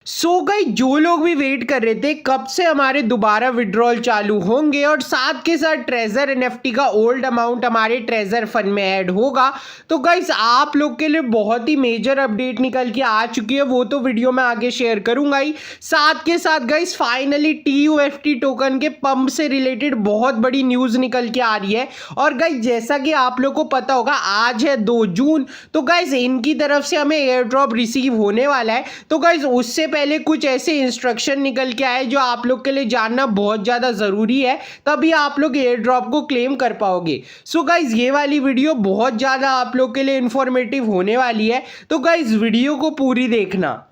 सो गई जो लोग भी वेट कर रहे थे कब से हमारे दोबारा विड्रॉल चालू होंगे और साथ के साथ ट्रेजर एनएफटी का ओल्ड अमाउंट हमारे ट्रेजर फंड में ऐड होगा, तो गाइस आप लोग के लिए बहुत ही मेजर अपडेट निकल के आ चुकी है। वो तो वीडियो में आगे शेयर करूंगा ही। साथ के साथ गाइस फाइनली TUFT टोकन के पंप से रिलेटेड बहुत बड़ी न्यूज निकल के आ रही है। और गाइस जैसा कि आप लोग को पता होगा आज है 2 जून, तो गाइस इनकी तरफ से हमें एयर ड्रॉप रिसीव होने वाला है। तो गाइस उससे पहले कुछ ऐसे इंस्ट्रक्शन निकल के आए जो आप लोग के लिए जानना बहुत ज़्यादा ज़रूरी है, तभी आप लोग एयर ड्रॉप को क्लेम कर पाओगे। सो गाइज ये वाली वीडियो बहुत ज़्यादा आप लोग के लिए इंफॉर्मेटिव होने वाली है, तो गाइज वीडियो को पूरी देखना।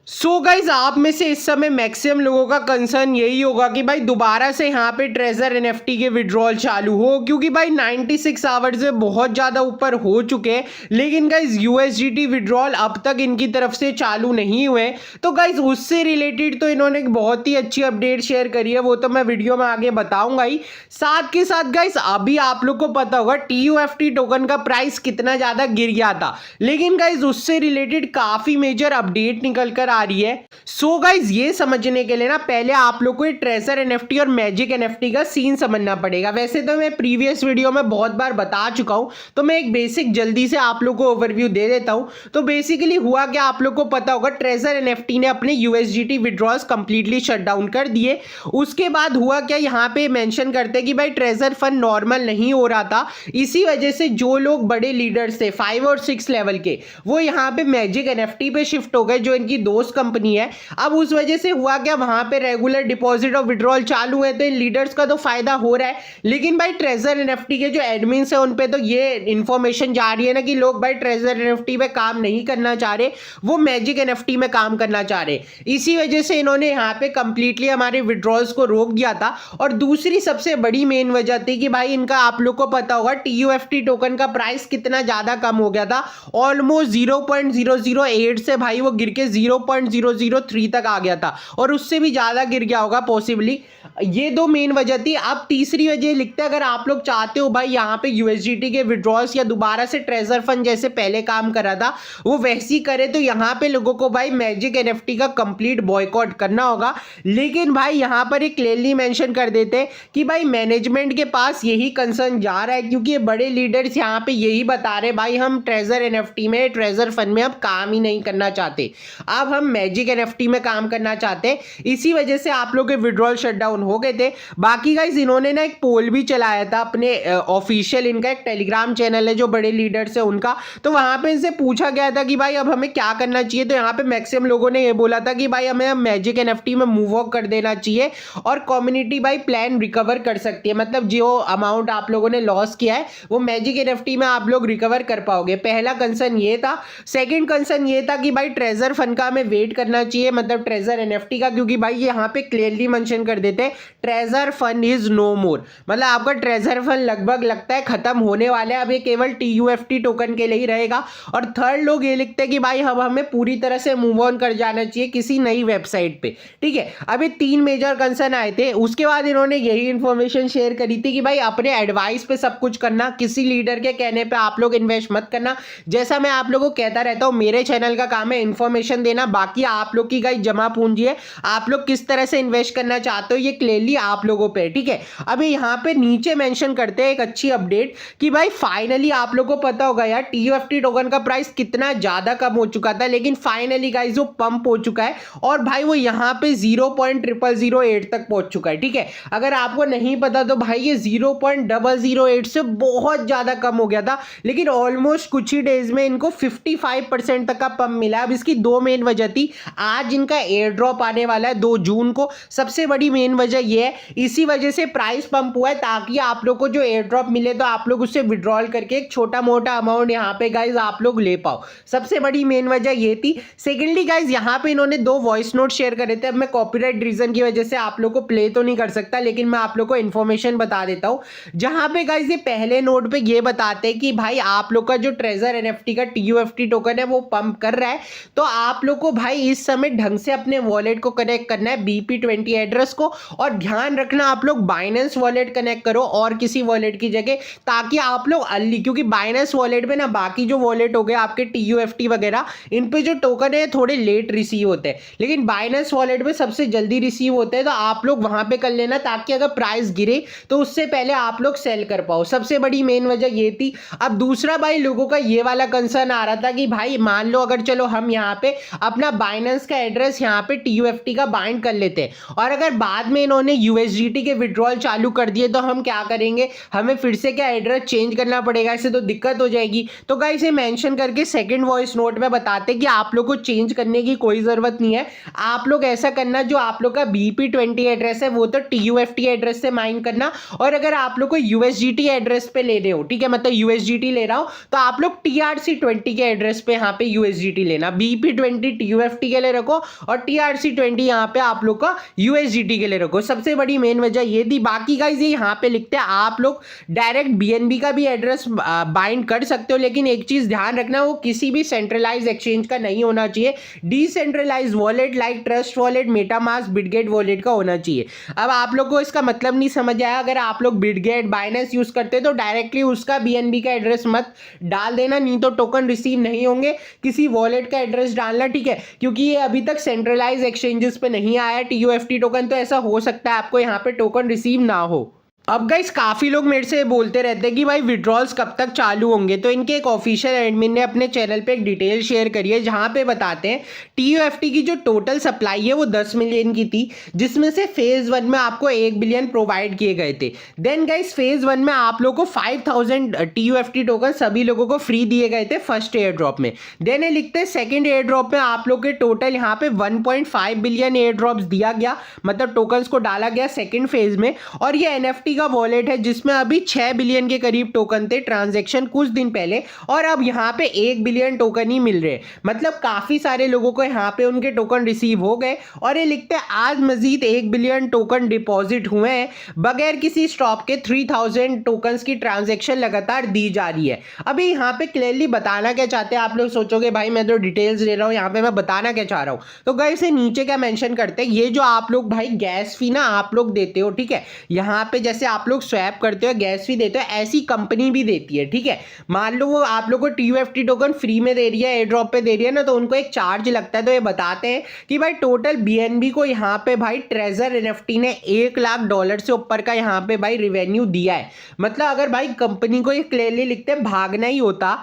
सो गाइज आप में से इस समय मैक्सिमम लोगों का कंसर्न यही होगा कि भाई दोबारा से यहाँ पे ट्रेजर एनएफटी के विड्रॉल चालू हो, क्योंकि भाई 96 आवर्स से बहुत ज़्यादा ऊपर हो चुके हैं, लेकिन गाइज USDT विड्रॉल अब तक इनकी तरफ से चालू नहीं हुए। तो गाइज उससे रिलेटेड तो इन्होंने एक बहुत ही अच्छी अपडेट शेयर करी है, वो तो मैं वीडियो में आगे बताऊंगा ही। साथ के साथ गाइज अभी आप लोग को पता होगा TUFT टोकन का प्राइस कितना ज़्यादा गिर गया था, लेकिन गाइज उससे रिलेटेड काफ़ी मेजर अपडेट निकल कर आ रही है। सो गाइज ये समझने के लिए ना पहले आप लोग को ट्रेजर एनएफटी और मैजिक एनएफटी का सीन समझना पड़ेगा। वैसे तो मैं प्रीवियस वीडियो में बहुत बार बता चुका हूं, तो मैं एक बेसिक जल्दी से आप लोग को ओवरव्यू दे देता हूं। तो बेसिकली हुआ क्या, आप लोग को पता होगा ट्रेजर एनएफटी ने अपने USDT withdrawals completely shut down कर दिए। उसके बाद हुआ क्या, यहाँ पे मेंशन करते हैं कि भाई ट्रेजर फंड नॉर्मल नहीं हो रहा था, इसी वजह से जो लोग बड़े लीडर्स थे 5 और 6 लेवल के, वो यहाँ पे मैजिक एनएफटी पे शिफ्ट हो गए, जो इनकी दोस्त कंपनी है। अब उस वजह से हुआ क्या, वहां पे रेगुलर डिपॉजिट और विड्रॉल चालू है, तो इन लीडर्स का तो फायदा हो रहा है। लेकिन भाई ट्रेजर एनएफटी के जो एडमिन्स है उन पे तो ये इंफॉर्मेशन जा रही है ना कि लोग भाई ट्रेजर एनएफटी पे काम नहीं करना चाह रहे, वो मैजिक एनएफटी में काम करना चाह रहे। इसी वजह से इन्होंने यहाँ पे कंप्लीटली हमारे विड्रॉल्स को रोक दिया था। और दूसरी सबसे बड़ी मेन वजह थी कि भाई इनका आप लोग को पता होगा TUFT टोकन का प्राइस कितना ज्यादा कम हो गया था, ऑलमोस्ट 0.008 से भाई वो गिर के 0.003 तक आ गया था, और उससे भी ज्यादा गिर गया होगा पॉसिबली। ये दो मेन वजह थी। अब तीसरी वजह लिखते हैं, अगर आप लोग चाहते हो भाई यहाँ पे USDT के विड्रॉल्स या दोबारा से ट्रेजर फंड जैसे पहले काम करा था वो वैसी करे, तो यहाँ पे लोगों को भाई मैजिक एनएफटी का कंप्लीट बॉयकॉट करना होगा। लेकिन भाई यहाँ पर एक क्लियरली मेंशन कर देते हैं कि भाई मैनेजमेंट के पास यही कंसर्न जा रहा है, क्योंकि ये बड़े लीडर्स यहाँ पे यही बता रहे भाई हम ट्रेजर एनएफटी में ट्रेजर फंड में अब काम ही नहीं करना चाहते, अब हम मैजिक एनएफटी में काम करना चाहते हैं। इसी वजह से आप लोग के विड्रॉल शटडाउन हो गए थे। बाकी गाइस इन्होंने ना एक पोल भी चलाया था अपने ऑफिशियल, इनका एक टेलीग्राम चैनल है जो बड़े लीडर्स है उनका, तो वहां पे इनसे पूछा गया था कि भाई अब हमें क्या करना चाहिए। तो यहाँ पे मैक्सिमम लोगों ने ये बोला था कि भाई हमें मैजिक एनएफटी में मूव ऑफ कर देना चाहिए, और कम्युनिटी भाई प्लान रिकवर कर सकती है, मतलब जो अमाउंट आप लोगों ने लॉस किया है वो मैजिक एनएफटी में आप लोग रिकवर कर पाओगे। पहला कंसर्न ये था। सेकेंड कंसर्न ये था कि भाई ट्रेजर फंड का हमें वेट करना चाहिए, मतलब ट्रेजर एनएफटी का, क्योंकि भाई यहाँ पे क्लियरली मेंशन कर देते हैं ट्रेजर फंड इज नो मोर, मतलब आपका ट्रेजर फंड लगभग लगता है खत्म होने वाला है, अब ये केवल TUFT टोकन के लिए ही रहेगा। और थर्ड लोग ये लिखते हैं कि भाई अब हमें पूरी तरह से मूव ऑन कर जाना चाहिए किसी नई वेबसाइट पे, ठीक है। अभी 3 मेजर कंसर्न आए थे। उसके बाद इन्होंने यही इंफॉर्मेशन शेयर करी थी कि भाई अपने एडवाइस पे सब कुछ करना, किसी लीडर के कहने पे आप लोग इन्वेस्ट मत करना। जैसा मैं आप लोगों को कहता रहता हूँ, मेरे चैनल का काम है इन्फॉर्मेशन देना, बाकी आप लोग की गाइस जमा पूंजी है, आप लोग किस तरह से इन्वेस्ट करना चाहते हो ये क्लियरली आप लोगों पे, ठीक है। अभी यहाँ पे नीचे मेंशन करते हैं एक अच्छी अपडेट कि भाई फाइनली आप लोगों को पता होगा यार TUFT टोकन का प्राइस कितना ज्यादा कम हो चुका था, लेकिन फाइनली गाइस वो पंप हो चुका है, और भाई वो यहाँ पे 0.0008 तक पहुंच चुका है, ठीक है। अगर आपको नहीं पता तो भाई ये 0.008 से बहुत ज्यादा कम हो गया था, लेकिन ऑलमोस्ट कुछ ही डेज में इनको 55% तक का पंप मिला। अब इसकी दो मेन वजह थी, आज इनका एयर ड्रॉप आने वाला है 2 जून को, सबसे बड़ी मेन वजह यह है, इसी वजह से प्राइस पंप हुआ है ताकि आप लोग को जो एयर ड्रॉप मिले तो आप लोग उससे विड्रॉल करके एक छोटा मोटा अमाउंट यहाँ पे गाइज आप लोग ले पाओ, सबसे बड़ी मेन वजह ये थी। सेकेंडली गाइज यहाँ पे इन्होंने 2 वॉइस नोट शेयर करे थे। अब मैं कॉपीराइट रीजन की वजह से आप लोग को प्ले तो नहीं कर सकता, लेकिन मैं आप लोग को इन्फॉर्मेशन बता देता हूँ, जहां पे गाइज ये पहले नोट पे ये बताते हैं कि भाई आप लोग का जो ट्रेजर एनएफटी का TUFT टोकन है वो पंप कर रहा है, तो आप लोग को भाई इस समय ढंग से अपने वॉलेट को कनेक्ट करना है BP20 एड्रेस को, और ध्यान रखना आप लोग बाइनेंस वॉलेट कनेक्ट करो और किसी वॉलेट की जगह, ताकि आप लोग अर्ली, क्योंकि बाइनेंस वॉलेट में ना बाकी जो वॉलेट हो गए आपके TUFT वगैरह, इन पे जो टोकन है थोड़े लेट रिसीव होते हैं, लेकिन बाइनेंस वॉलेट में सबसे जल्दी रिसीव होते हैं। तो आप लोग वहां पे कर लेना, ताकि अगर प्राइस गिरे तो उससे पहले आप लोग सेल कर पाओ। सबसे बड़ी मेन वजह ये थी। अब दूसरा भाई लोगों का ये वाला कंसर्न आ रहा था कि भाई मान लो अगर चलो हम यहाँ पे अपना बाइनेंस का एड्रेस यहाँ पे TUFT का बाइंड कर लेते हैं, और अगर बाद में इन्होंने USDT के विड्रॉल चालू कर दिए तो हम क्या करेंगे, हमें फिर से क्या एड्रेस चेंज करना पड़ेगा, इससे तो दिक्कत हो जाएगी। तो गाइस ये मेंशन करके सेकंड वॉइस नोट में बताते कि आप लोग को चेंज करने की कोई जरूरत नहीं है। आप लोग ऐसा करना, जो आप लोग का BP20 एड्रेस है वो तो TUFT एड्रेस से माइन करना, और अगर आप लोग को USDT एड्रेस पे ले रहे हो, ठीक है, मतलब USDT ले रहा हो तो आप लोग TRC20 के एड्रेस पे यहाँ पे USDT लेना। BP20 TUFT के लिए रखो और TRC20 यहाँ पे आप लोग का USDT के लिए रखो। सबसे बड़ी मेन वजह ये थी। बाकी गाइस ये यहाँ पे लिखते हैं आप लोग डायरेक्ट BNB का भी एड्रेस बाइंड कर सकते हो, लेकिन एक चीज ध्यान रखना, वो किसी भी सेंट्रलाइज एक्सचेंज का नहीं होना चाहिए। Decentralize wallet like Trust wallet, MetaMask, Bitget wallet का होना चाहिए। अब आप लोग को इसका मतलब नहीं समझ आया, अगर आप लोग बिटगेट बाइनेंस यूज करते तो डायरेक्टली उसका BNB का एड्रेस मत डाल देना, नहीं तो टोकन रिसीव नहीं होंगे। किसी वॉलेट का एड्रेस डालना, ठीक है, क्योंकि ये अभी तक सेंट्रलाइज एक्सचेंजेस पे नहीं आया है TUFT टोकन, तो ऐसा हो सकता है आपको यहाँ पे टोकन रिसीव ना हो। अब गाइस काफ़ी लोग मेरे से बोलते रहते हैं कि भाई विड्रॉल्स कब तक चालू होंगे, तो इनके एक ऑफिशियल एडमिन ने अपने चैनल पे एक डिटेल शेयर करी है, जहां पे बताते हैं TUFT की जो टोटल सप्लाई है वो 10 मिलियन की थी, जिसमें से फेज़ 1 में आपको 1 बिलियन प्रोवाइड किए गए थे। देन गाइस फेज़ 1 में आप लोगों को 5000 TUFT टोकन सभी लोगों को फ्री दिए गए थे फर्स्ट एयर ड्रॉप में। देन ये लिखते हैं सेकेंड एयर ड्रॉप में आप लोग के टोटल यहाँ पे 1.5 बिलियन एयर ड्रॉप्स दिया गया, मतलब टोकन्स को डाला गया सेकेंड फेज में। और ये NFT का वॉलेट है जिसमें अभी 6 बिलियन के करीब टोकन थे ट्रांजैक्शन कुछ दिन पहले, और अब यहाँ पे 1 बिलियन टोकन ही मिल रहे, मतलब काफी सारे लोगों को यहाँ पे उनके टोकन रिसीव हो गए। और ये लिखते हैं आज मजीद 1 बिलियन टोकन डिपॉजिट हुए हैं बगैर किसी स्टॉप के। 3000 टोकन्स की ट्रांजैक्शन लगातार दी जा रही है। अभी यहाँ पे क्लियरली बताना क्या चाहते हैं, आप लोग सोचोगे भाई मैं तो डिटेल्स ले रहा हूँ, यहाँ पे मैं बताना क्या चाह रहा हूँ। तो गाइस से नीचे क्या मेंशन करते हैं, ये जो आप लोग भाई गैस फी ना आप लोग देते हो, ठीक है, यहाँ पे जैसे आप लोग स्वैप करते हो गैस फी देते हो, ऐसी कंपनी भी देती है, ठीक है। मान लो वो आप लोग को TUFT टोकन फ्री में दे रही है, एयर ड्रॉप पे दे रही है ना, तो उनको एक चार्ज लगता है। तो ये बताते हैं कि भाई टोटल BNB को यहाँ पे भाई ट्रेजर NFT ने $1 लाख से ऊपर का यहाँ पे भाई रिवेन्यू दिया है। मतलब अगर भाई कंपनी को ये क्लियरली लिखते हैं भागना ही होता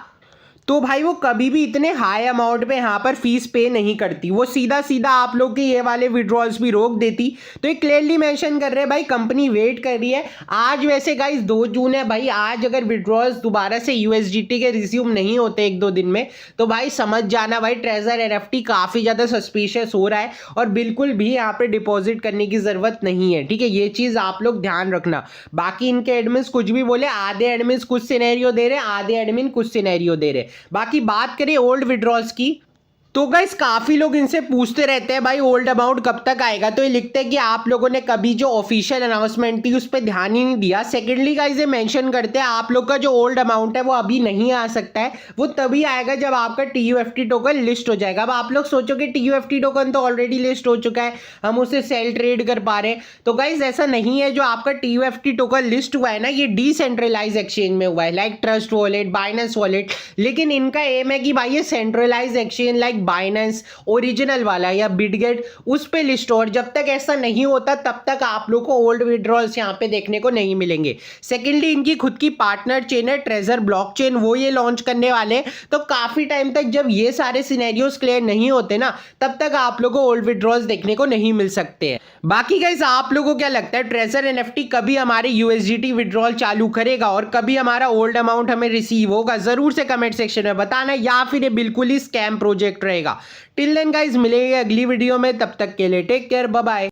तो भाई वो कभी भी इतने हाई अमाउंट पे यहाँ पर फीस पे नहीं करती, वो सीधा सीधा आप लोग के ये वाले विड्रॉल्स भी रोक देती। तो ये क्लियरली मेंशन कर रहे हैं भाई कंपनी वेट कर रही है। आज वैसे गाइस 2 जून है भाई, आज अगर विड्रॉल्स दोबारा से USDT के रिज्यूम नहीं होते 1-2 दिन में, तो भाई समझ जाना भाई ट्रेजर NFT काफ़ी ज़्यादा सस्पिशियस हो रहा है, और बिल्कुल भी यहाँ पे डिपॉजिट करने की ज़रूरत नहीं है, ठीक है। ये चीज़ आप लोग ध्यान रखना। बाकी इनके एडमिन्स कुछ भी बोले, आधे एडमिन्स कुछ सिनेरियो दे रहे हैं, आधे एडमिन कुछ सिनेरियो दे रहे। बाकी बात करें ओल्ड विड्रॉल्स की, तो गाइस काफ़ी लोग इनसे पूछते रहते हैं भाई ओल्ड अमाउंट कब तक आएगा। तो ये लिखते हैं कि आप लोगों ने कभी जो ऑफिशियल अनाउंसमेंट थी उस पर ध्यान ही नहीं दिया। सेकेंडली गाइस ये मेंशन करते हैं आप लोग का जो ओल्ड अमाउंट है वो अभी नहीं आ सकता है, वो तभी आएगा जब आपका TUFT टोकन लिस्ट हो जाएगा। अब आप लोग सोचोगे TUFT टोकन तो ऑलरेडी लिस्ट हो चुका है, हम उसे सेल ट्रेड कर पा रहे हैं। तो गाइस ऐसा नहीं है, जो आपका TUFT टोकन लिस्ट हुआ है ना, ये डिसेंट्रलाइज एक्सचेंज में हुआ है, like Trust wallet, Binance wallet. लेकिन इनका एम है कि भाई ये centralize exchange like Binance original वाला या बिटगेट उस पे लिस्ट हो, और जब तक ऐसा नहीं होता तब तक आप लोग को ओल्ड विड्रॉल्स यहाँ पे देखने को नहीं मिलेंगे। सेकेंडली इनकी खुद की पार्टनर चेन है ट्रेजर ब्लॉकचेन, वो ये लॉन्च करने वाले हैं। तो काफी टाइम तक जब ये सारे सिनेरियोस क्लियर नहीं होते ना, तब तक आप लोगों को ओल्ड विड्रॉल्स देखने को नहीं मिल सकते हैं। बाकी गाइस आप लोगों को क्या लगता है ट्रेजर NFT कभी हमारे USDT विड्रॉल चालू करेगा और कभी हमारा ओल्ड अमाउंट हमें रिसीव होगा? जरूर से कमेंट सेक्शन में बताना, या फिर ये बिल्कुल ही स्कैम प्रोजेक्ट रहेगा। टिल देन गाइस मिलेंगे अगली वीडियो में, तब तक के लिए टेक केयर, बाय बाय।